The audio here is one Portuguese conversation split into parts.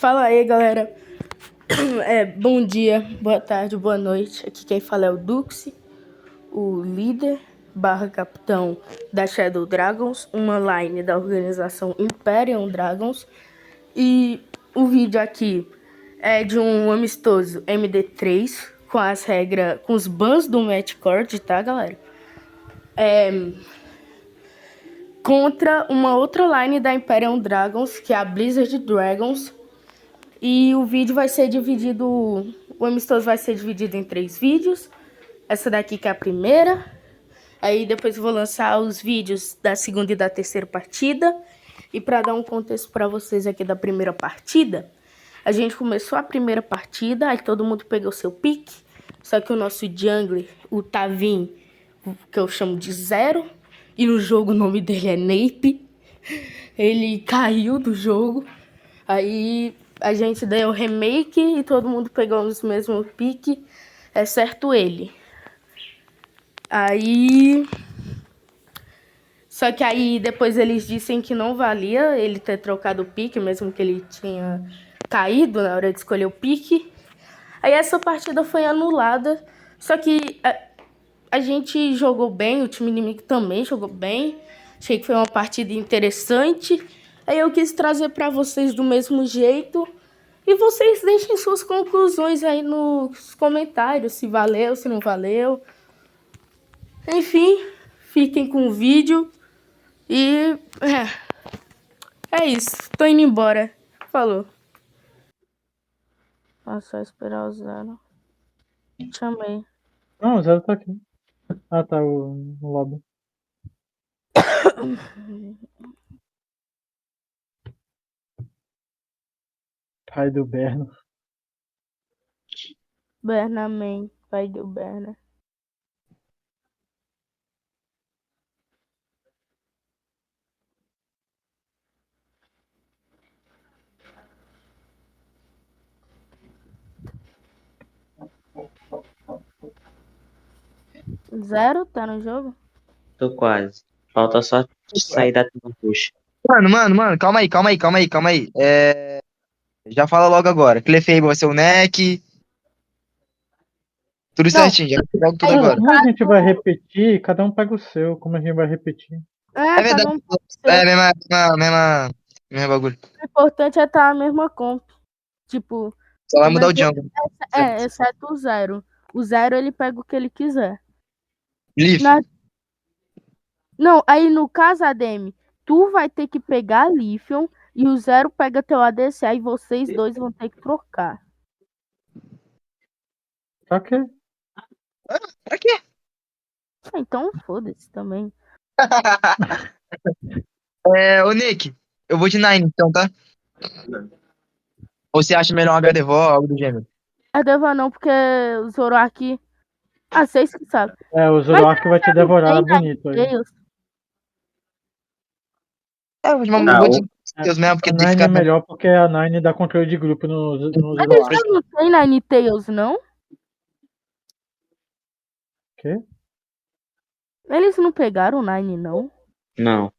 Fala aí, galera. Bom dia, boa tarde, boa noite. Aqui quem fala é o Duxi, o líder barra capitão da Shadow Dragons, uma line da organização Imperium Dragons. E o vídeo aqui é de um amistoso MD3 com as regras, com os bans do Match Court, tá, galera? Contra uma outra line da Imperium Dragons, que é a Blizzard Dragons. E o vídeo vai ser dividido, o amistoso vai ser dividido em 3 vídeos. Essa daqui que é a primeira. Aí depois eu vou lançar os vídeos da segunda e da terceira partida. E para dar um contexto para vocês aqui da primeira partida, a gente começou a primeira partida, aí todo mundo pegou seu pique. Só que o nosso jungler, o Tavin, que eu chamo de Zero, e no jogo o nome dele é Nape, ele caiu do jogo. Aí a gente deu remake e todo mundo pegou os mesmos piques, exceto ele. Aí... Só que aí depois eles disseram que não valia ele ter trocado o pique, mesmo que ele tinha caído na hora de escolher o pique. Aí essa partida foi anulada, só que a gente jogou bem, o time inimigo também jogou bem. Achei que foi uma partida interessante. Aí eu quis trazer para vocês do mesmo jeito. E vocês deixem suas conclusões aí nos comentários, se valeu, se não valeu. Enfim, fiquem com o vídeo. E é isso, tô indo embora. Falou. Só esperar o Zero. Chamei. Não, o Zero tá aqui. Ah, tá, o lobby. Pai do Berno. Berna Man, pai do Berna. Zero, tá no jogo? Tô quase. Falta só sair da tela puxa. Mano, calma aí. Já fala logo agora. Clefable vai ser o Neck. Tudo certinho, já logo tudo agora. Como a gente vai repetir, cada um pega o seu. Como a gente vai repetir? É verdade. É mesma bagulho. O importante é estar a mesma comp. Tipo, Só vai mudar o jungle. exceto o Zero. O Zero ele pega o que ele quiser. Leaf. Não, aí no caso, ADM, tu vai ter que pegar a Lithium e o Zero pega teu ADC, aí vocês dois vão ter que trocar. Pra quê? Pra quê? Então foda-se também. Ô Nick, eu vou de Nine então, tá? Ou você acha melhor um HDVO ou algo do gênero? Deva não, porque o Zoroark... Ah, vocês que sabem. O Zoroark vai te devorar bonito aí. Eu vou de Deus mesmo, porque a tem que Nine ficar... é melhor porque a Nine dá controle de grupo no Zoroark. Eles não tem Ninetales, não? Quê? Eles não pegaram Nine, não? Não.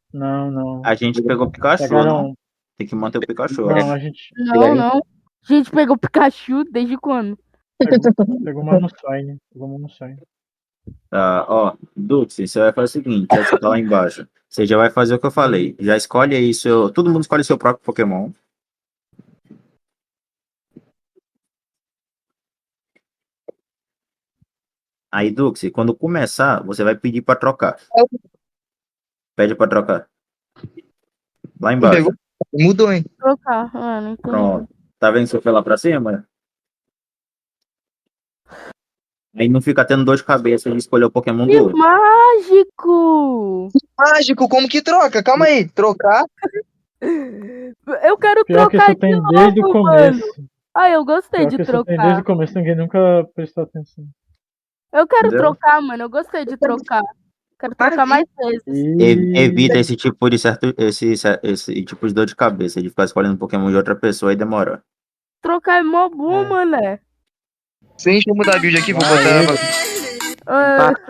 A gente pegou Pikachu, Pegaram... não? Tem que manter o Pikachu. Não, a gente... Não. A gente pegou Pikachu desde quando? Pegou Mamoswine. Tá, ó. Dux, você vai fazer o seguinte, você tá lá embaixo. Você já vai fazer o que eu falei. Já escolhe aí seu... Todo mundo escolhe seu próprio Pokémon. Aí, Dux, quando começar, você vai pedir pra trocar. Pede pra trocar. Lá embaixo. Mudou, hein? Trocar, não entendi. Pronto. Tá vendo se eu for lá pra cima? Aí não fica tendo dor de cabeça de escolher o Pokémon do Que outro. mágico! Mágico, como que troca? Calma aí. Trocar? Eu quero Pior que trocar isso tem de desde o novo, começo. mano. Ah, eu gostei Pior de que isso tem desde trocar. o começo, ninguém nunca prestou atenção. Eu quero Entendeu? trocar, mano. Eu gostei de trocar. Quero trocar mais vezes. Evita esse tipo de esse tipo de dor de cabeça, de ficar escolhendo Pokémon de outra pessoa e demorar. Trocar é mó bom, mano. Sim, deixa eu mudar a build aqui, vou botar...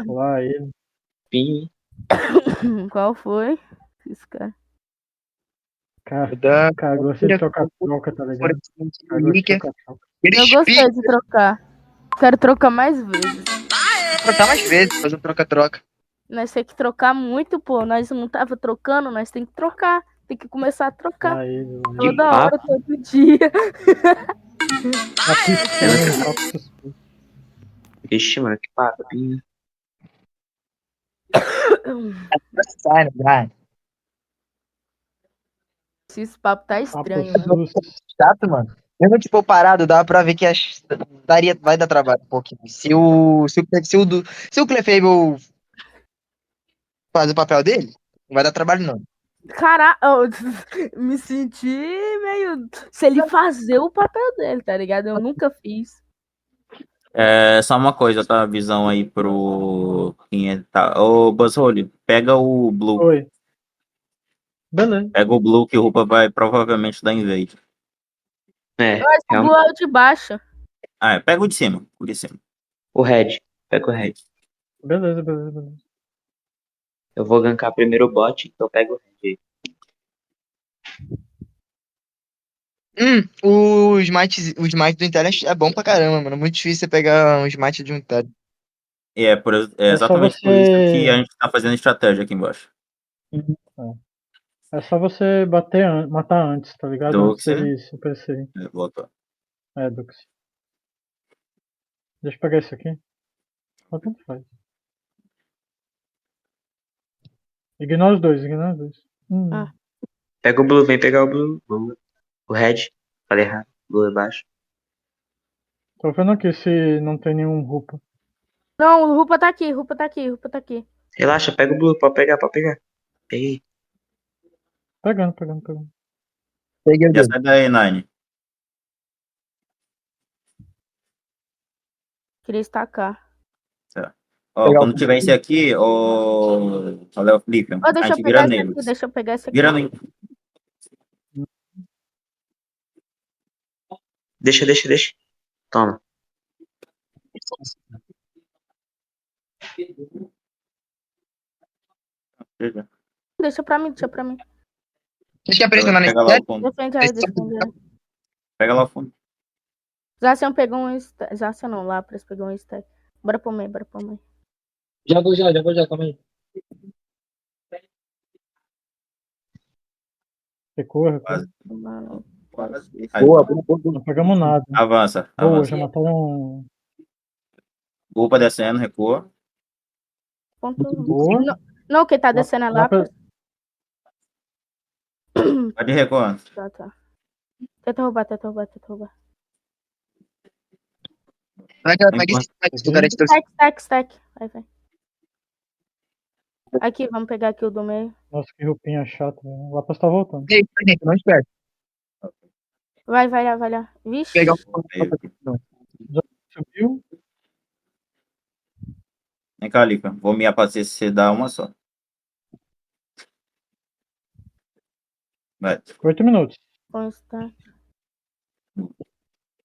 Lá ele. Pim. Qual foi? Esse cara. Cara, gostei de trocar troca, tá ligado? Cara, gostei de trocar troca. Eu gostei de trocar. Quero trocar mais vezes. Trocar mais vezes, fazer um troca-troca. Nós temos que trocar muito, pô. Nós não tava trocando, nós tem que trocar. Tem que começar a trocar. Aí, Toda hora, todo dia. aqui sim, papo suspeito. Vixe, mano, que papinho. Sai, né? Vai. Esse papo tá Papo estranho, né? sus. Chato, mano. Mesmo tipo parado, dá pra ver que vai dar trabalho um pouquinho. Se o Clefable faz o papel dele, não vai dar trabalho, não. Caraca, eu me senti meio. Se ele fazer o papel dele, tá ligado? Eu nunca fiz. Só uma coisa, tá? Visão aí pro. Quem tá. Ô, Buzzhole, pega o Blue. Oi. Beleza. Pega o Blue que o Rupa vai provavelmente dar invade. É, Mas o Blue é o de baixo. Pega o de cima. O de cima. o Red. Pega o Red. Beleza. Eu vou gankar primeiro o bot, então pega o Red aí. O smite do Intel é bom pra caramba, mano. Muito difícil você pegar um smite de um Intel. É exatamente por isso que a gente tá fazendo estratégia aqui embaixo. É só você matar antes, tá ligado? Dux. Antes dele se aparecer. Voltou. Dux. Deixa eu pegar isso aqui. Só tanto faz. Ignora os dois. Ah. Pega o Blue, vem pegar o Blue. O Red. Falei errado. Blue é baixo. Tô vendo aqui se não tem nenhum Rupa. Não, o Rupa tá aqui, Rupa tá aqui. Relaxa, pega o Blue, pode pegar. Peguei. Pegando. Peguei o Já dele. sai daí, Nine. Queria estacar. Ó, Pegar quando o- tiver esse aqui, olha o Felipe, Ó, a deixa eu gente pegar vira esse aqui, neles. deixa eu pegar esse aqui. Vira neles. Deixa. Toma. Deixa pra mim. Vocês querem pressionar nesse Pega lá o set? fundo. Defende aí. Pega lá o fundo. Zacian pegou um stack. Zacian não, Lapras pegou um stack. Bora pro meio. Já vou, calma aí. Recua. Quase. Mano, Aí, Boa. Não pegamos nada. avança. Boa, já mataram. Rupa descendo, recua. ponto. Boa. Não, quem tá descendo é Lapras. Pode recuar. Tá. Tenta roubar. Pega esse lugar aí de torcida. Stack. Vai. Aqui, vamos pegar aqui o do meio. Nossa, que roupinha chata. O Lapas tá voltando. Ei, não espera. Vai lá. Vixe. Pegar o. Subiu. Vem cá, Lica. Vou me aparecer se você dá uma só. Vai. 8 minutos. Com stack.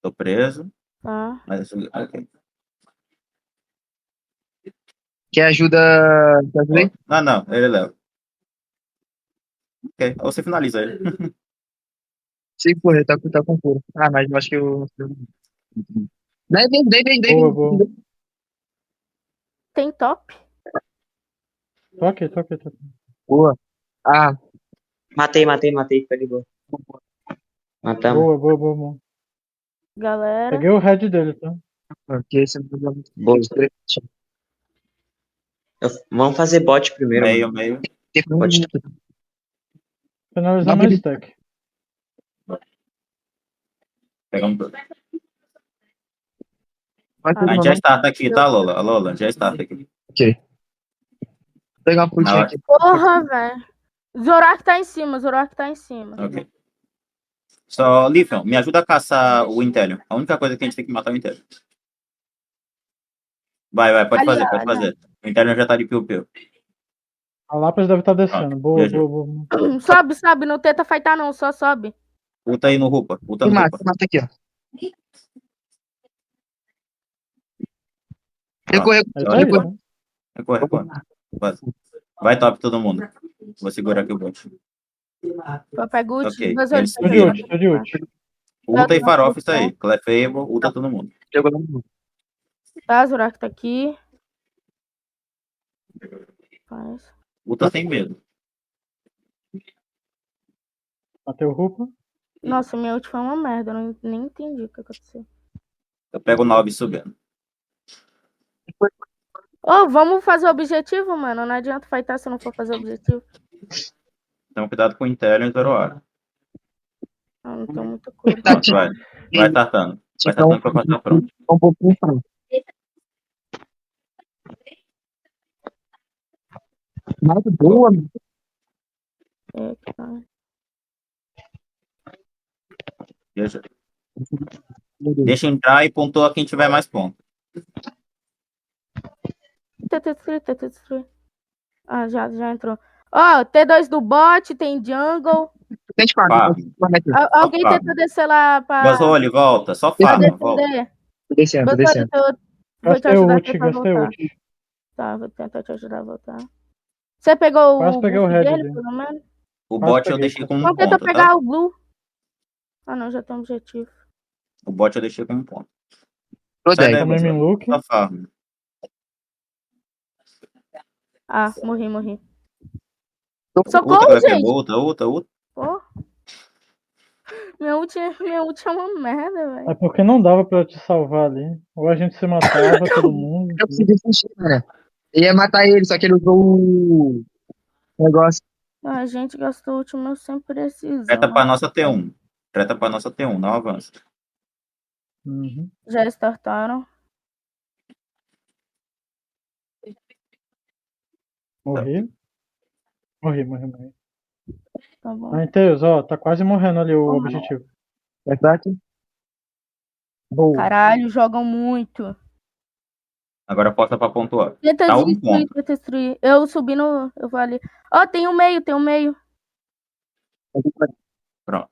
Tô preso. Tá. Mas, ok. Quer ajuda? Quer ajuda aí? Não, ele leva. Ok, ou você finaliza ele. Sei correr, tá com furo. Mas eu acho que eu. Daí. Boa. Tem top? Tô aqui. Boa. Matei, fica de boa. Matamos. Boa. Galera. Peguei o head dele, tá? Porque esse é muito Boa. Vamos fazer bot primeiro, mano. Meio. Pode Finalizar mais stack. Pegamos tudo. Vai A gente já starta aqui, tá, Lola? A Lola, já starta aqui. Ok. Vou pegar uma frutinha aqui. Porra, velho. Zorak tá em cima. Ok. Só, Lifion, me ajuda a caçar o Intelion. A única coisa que a gente tem que matar é o Intelion. Vai, pode fazer. O Intelion já tá de piu-piu. A Lápis deve estar descendo. Boa. Sobe. Não tenta fightar, não. Só sobe. Ulta aí no Rupa. Mata aqui, ó. Recorrer. Recua. Vai top todo mundo. Vou segurar aqui o bot. Eu pego ult. Ok, Mas eles Tô de ult, tô de ult. Ulta e Eu tô farofa, isso na aí. Clefable, ulta todo mundo. Chegou no Tá, Zorak tá aqui. Faz. Ulta sem medo. Matei o Rupa. Nossa, minha ult foi uma merda. Eu nem entendi o que aconteceu. Eu pego 9 subindo. Ô, vamos fazer o objetivo, mano. Não adianta fightar se não for fazer o objetivo. Então cuidado com o Intel e o Zoroark. Não tenho muita cura. Tá, Pronto, vai. Vai startando. Vai startando pra passar pronto. um pouquinho pronto. Muito boa, mano. É, que tá. Deixa entrar e pontua quem tiver mais pontos. Tenta destruir. Ah, já entrou. Ó, T2 do bot, tem jungle. Tem de farm. Alguém farm. tenta descer lá pra Basole, volta. Só farma, volta. defender. Tô descendo, tô Basole, descendo. vou te Gastei ajudar ult, aqui pra gastei voltar. ult. Tá, vou tentar te ajudar a voltar. Você pegou Quase o peguei o buff red dele, dele. pelo menos? O Quase bot eu peguei, deixei como um Vamos tentar ponto, pegar tá? o blue. Ah, não, já tem um objetivo. O bot eu deixei como um ponto. Tô Sai 10. daí, Tomei Basole. Minlook. Só farma. Ah, morri. Ulta, Socorro, Clefable, gente! ulta. Pô. Minha ult é uma merda, velho. É porque não dava pra te salvar ali. Ou a gente se matava, todo mundo. Eu consegui fugir, né? Eu ia matar ele, só que ele usou o negócio. A gente gastou o último sem precisão. Treta pra nossa T1. Treta pra nossa T1, não avança. Uhum. Já startaram. Morri. Morri. Tá bom. Ah, Inteus, ó, tá quase morrendo ali o objetivo. É certo? Boa. Caralho, jogam muito. Agora posta pra pontuar. Tenta Tá um destruir, ponto. tenta destruir. Eu subi no. Eu vou ali. Ó, tem um meio. Pronto.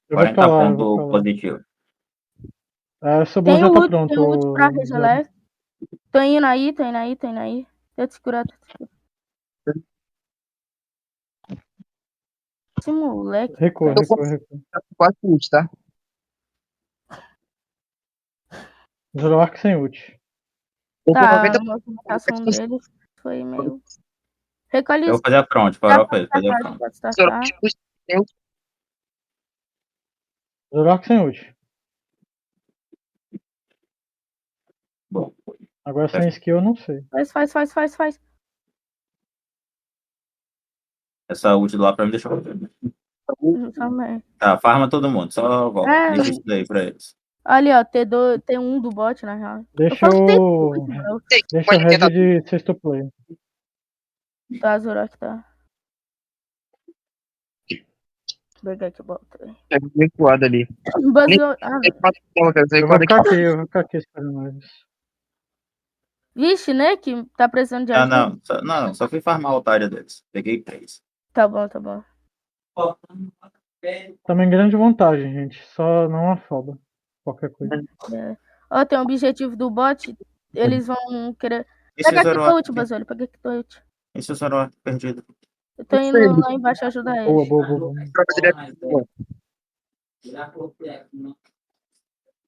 Eu vou 40 pra lá, eu vou pontos pra lá. positivo. Essa boa Tem já tá ult, pronto. tem ult pra regeler. Tô indo aí. Tenta segurar. Esse moleque. Recua. Quase ult, tá? Zoroark sem ult. Tá, a movimentação dele foi meio. Recolhe Eu vou isso. fazer a front, farofa ele, fazer a front. Pode startar. Zoroark sem ult. Bom, Agora sem skill eu não sei. Faz. essa ult do lá pra mim deixa eu ver. Também. Tá, farma todo mundo, só volta. É. Deixa isso daí pra eles. Ali, ó, T1 do bot, na real. Deixa o Red de sexto player. Tá, Zorak tá. Pegar aqui, bota. É bem voado ali. Basou. Eu vou ficar aqui esperando eles. Vixe, né? Que tá precisando de ajuda. Só fui farmar a otária deles. Peguei 3. Tá bom. Também grande vantagem, gente. Só não afoba. Qualquer coisa. É. Ó, tem um objetivo do bot. Eles vão querer. Esse Pega aqui tua Zoroark ult, Basoli. Pega aqui tua ult. Esse Zoroark perdido. Eu tô indo lá embaixo ajudar eles. Boa.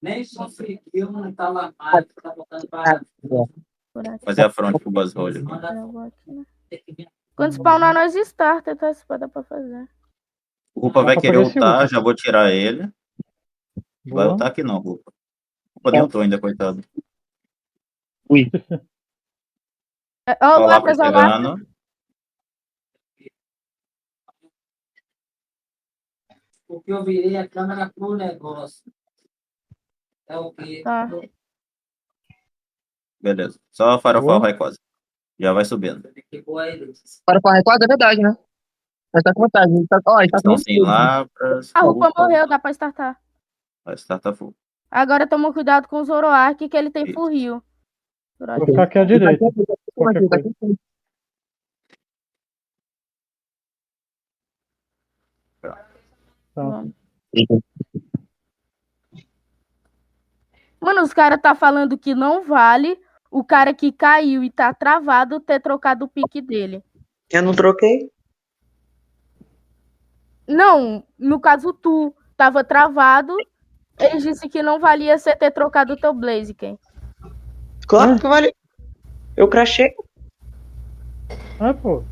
Nem sofri eu não tá lá mais, tá botando para. Por aqui. Fazer a front pro Buzzhole. Eu vou aqui, né? Quando spawnar, nós starta, tá? Isso pode dar pra fazer. O Rupa vai pra querer pegar esse ultar, ult. já vou tirar ele. Vai Boa. ultar aqui não, Rupa. Rupa nem ultou ainda, coitado. Ui. Ó, Ó lá pra Lacras. chegando. Porque eu virei a câmera pro negócio. É o quê? Tá. Beleza. Só farofar o Boa. Rayquaza. Já vai subindo. Ficou aí. Para com a recuada é verdade, né? Mas tá com vantagem. Tá com Estão sem Lapras. A Rupa morreu, dá pra startar. Vai startar full. Agora toma cuidado com o Zoroark, que ele tem full heal. Vou ficar aqui à direita. Qualquer coisa. Tá. Mano, os caras tá falando que não vale o cara que caiu e tá travado ter trocado o pique dele. Eu não troquei. Não, no caso tu tava travado. Eles disse que não valia você ter trocado o teu Blaziken. Claro que vale. Eu crachei. Pô.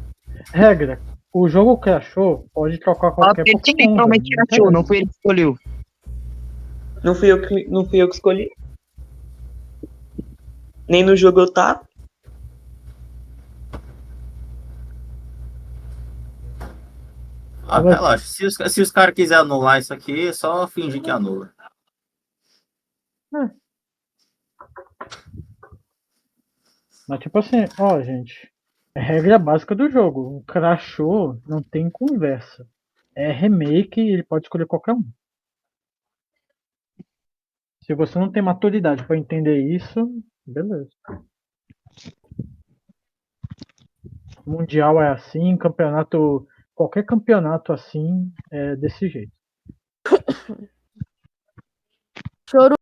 Regra. O jogo crashou, pode trocar qualquer Ele Pokémon. literalmente velho, crachou, não interessa. foi ele que escolheu. Não fui eu que escolhi. Nem no jogo eu tava. Relaxa. Se os caras quiserem anular isso aqui, é só fingir que anula. Mas tipo assim, ó, gente. É regra básica do jogo. O crashou, não tem conversa. É remake e ele pode escolher qualquer um. Se você não tem maturidade pra entender isso, beleza. Mundial é assim, campeonato. Qualquer campeonato assim é desse jeito. Choro